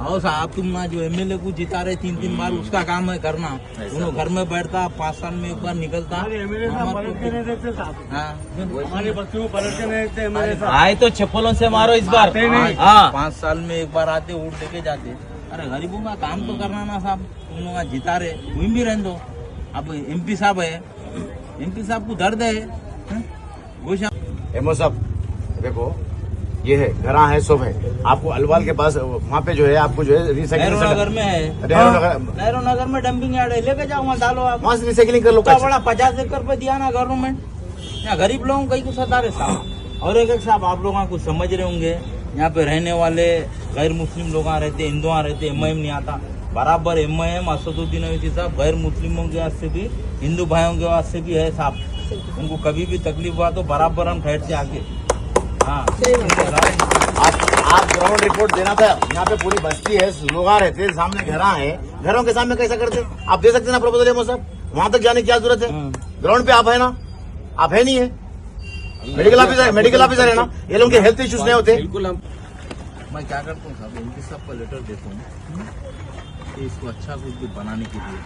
आओ साहब, तुम ना जो एमएलए को जिता रहे 3-3 बार, उसका काम है करना। दोनों घर में बैठता, 5 साल में एक बार निकलता। हमारे बच्चों को पलट के नहीं देते एमएलए साहब। आए तो चप्पलों से मारो इस बार। 5 साल में एक बार आते, वोट लेके जाते। अरे गरीबों का काम तो करना ना साहब, तुम लोग जिता रहे, वही भी रहने दो। अब एमपी साहब है, एमपी साहब को दर्द है। एमओ साहब देखो, ये है घरा है, सब है। आपको अलवाल के पास वहाँ पे जो है, आपको जो है रिसाइकिलिंग नगर में है, नेहरू नगर में डंपिंग यार्ड है, लेके जाओ वहाँ डालो आप, वहाँ से रिसाइकिलिंग कर लो। बड़ा 50 एकड़ पे दिया ना गवर्नमेंट। यहाँ गरीब लोगों को कहीं को सता रहे साहब। और एक साहब, आप लोग कुछ समझ रहे होंगे, यहाँ पे रहने वाले गैर मुस्लिम लोग रहते, हिंदू रहते, एमआईएम नहीं आता बराबर। एमआईएम असदुद्दीन ओवैसी साहब गैर मुस्लिमों के वास्ते भी, हिंदू भाइयों के वास्ते भी है साहब। उनको कभी भी तकलीफ हुआ तो बराबर हम ठहर से आगे। हाँ, आप ग्राउंड रिपोर्ट देना था। यहाँ पे पूरी बस्ती है, लोग रहते हैं, सामने घरा है, घरों के सामने कैसा करते? आप दे सकते ना प्रपोजल एमओ साहब, वहाँ तक जाने की क्या जरूरत है? ग्राउंड पे आप है ना, आप है नहीं है, मेडिकल ऑफिसर है ना, ये लोगों के हेल्थ इश्यूज नहीं होते। बिल्कुल। मैं क्या करता हूँ साहब, इनके सबको लेटर देता हूँ कि इसको अच्छा कुछ भी बनाने के लिए।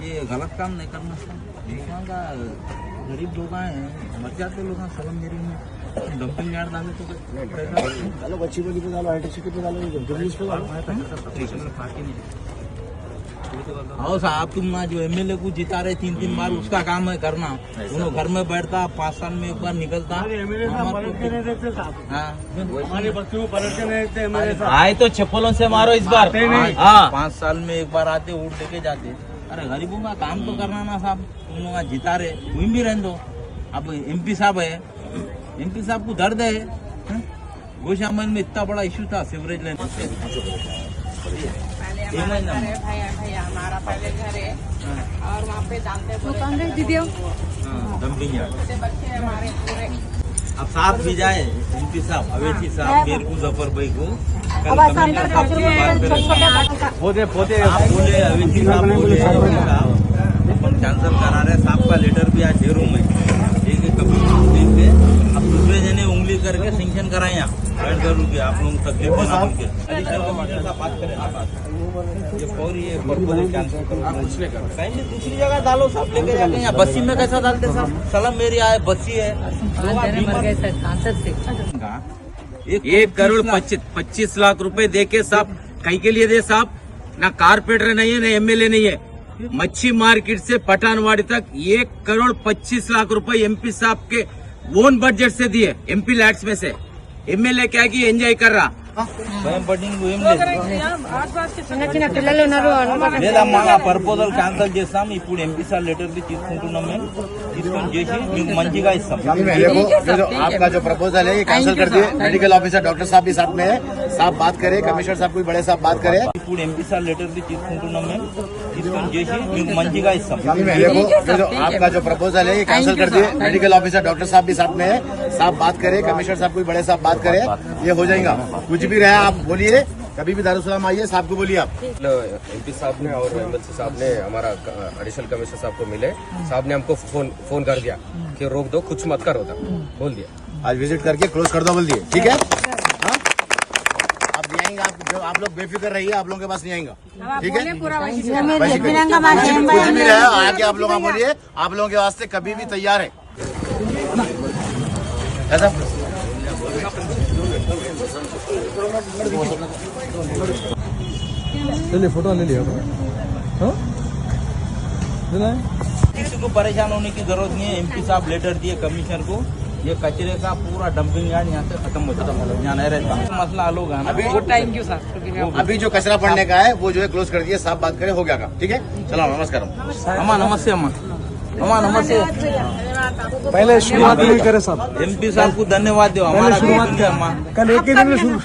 ये गलत काम नहीं करना साहब। लोगों का गरीब लोग हैं, मर जाते लोग सलम मेरी में, डंपिंग यार्ड डाले तो डालो, बच्ची बोली पे डालो, हाईटेक सिटी पे डालो, जर्नलिस्ट पे डालो। आओ साहब, तुम ना जो एमएलए को जिता रहे 3-3 बार, उसका काम है करना। दोनों घर में बैठता, 5 साल में एक बार निकलता। एमएलए साहब पलट के नहीं देते साहब। हमारे बच्चों को पलट के नहीं देते एमएलए साहब। आए तो चप्पलों से मारो इस बार। 5 साल में एक बार आते, वोट लेके जाते। अरे गरीबों का काम तो करना ना साहब, तुम लोग जिता रहे, वही भी रहने दो। अब एमपी साहब है, एमपी साहब को दर्द है। गोशामल में इतना बड़ा इशू था सीवरेज लाइन से। हमारा पहले घर है और वहाँ पे डालते डंपिंग यार्ड। बच्चे हमारे पूरे। अब साथ भी जाए एमपी साहब, अवेशी साहब, मेरे को जफर भाई को पोते आप बोले, अवेशी साहब बोले, अपन कैंसिल करा रहे। साहब का लेटर भी आज शेरू में, ठीक है, कभी अब दूसरे जने उंगली करके सेंक्शन कराए। यहाँ बैठ कर रुके, आप लोग तकलीफ बना उनके बात करें ना, ये फौरी ये कैंसिल करो, दूसरी जगह डालो साहब, लेके जाके। यहाँ बस्सी में कैसा डालते साहब? सलम मेरी आए, बस्सी है, 1,25 लाख रुपए दे के साहब, कहीं के लिए दे साहब? ना कारपेंटर नहीं है, ना एमएलए नहीं है। मच्छी मार्केट से पठानवाड़ी तक 1,25 लाख रुपए एमपी साहब के ओन बजट से दिए, एमपी लैट्स में से। एमएलए क्या की एंजॉय कर रहा లేదా మన ప్రపోజల్ క్యాన్సిల్ చేస్తాం. ఇప్పుడు ఎంపీ సార్ లెటర్ भी తీసుకుంటున్నాం మేము, తీసుకొని చేసి మీకు మంచిగా ఇస్తాం. आपका जो प्रपोजल है ये कैंसिल कर दिए। मेडिकल ऑफिसर डॉक्टर साहब भी साथ में है, साहब बात करे, कमिश्नर साहब कोई बड़े साहब बात करे. ఇప్పుడు ఎంపీ సార్ లెటర్ भी తీసుకుంటున్నాం మేము, తీసుకొని చేసి మీకు మంచిగా ఇస్తాం. आपका जो प्रपोजल है ये कैंसिल कर दिए। मेडिकल ऑफिसर डॉक्टर साहब भी साथ में है, साहब बात करे, कमिश्नर साहब कोई बड़े साहब बात करे, ये हो जाएगा. कुछ भी रहे आप बोलिए, कभी भी दारुसलाम आइए, साहब को बोलिए आप. एमपी साहब ने और एमएलसी साहब ने हमारा एडिशनल कमिश्नर साहब को मिले, साहब ने हमको फोन कर दिया कि रोक दो, कुछ मत करो, बोल दिया. आज विजिट करके क्लोज कर दो बोल दिए, ठीक है. आप नहीं आएंगे, आप लोग बेफिक्र रहिए, आप लोगों के पास नहीं आएंगा, ठीक है. कुछ भी रहे आके आप लोग बोलिए, आप लोगों के वास्ते कभी भी तैयार है. ऐसा चलिए फोटो ले लिया. किसी को परेशान होने की जरूरत नहीं है. एमपी साहब लेटर दिए कमिश्नर को, ये कचरे का पूरा डंपिंग यार्ड यहाँ से खत्म हो जाता है, यहाँ नहीं रहता. मसला हल होगा ना. Thank you sir. अभी जो कचरा पड़ने का है वो जो है क्लोज कर दिए, साहब बात करे, हो गया काम, ठीक है. चलो नमस्कार. अम्मा नमस्ते. अम्मा नमस्ते. पहले शुरुआत नहीं करे साहब. एमपी साहब को धन्यवाद दो. हमारा शुरुआत कल एक ही दिन में शुरू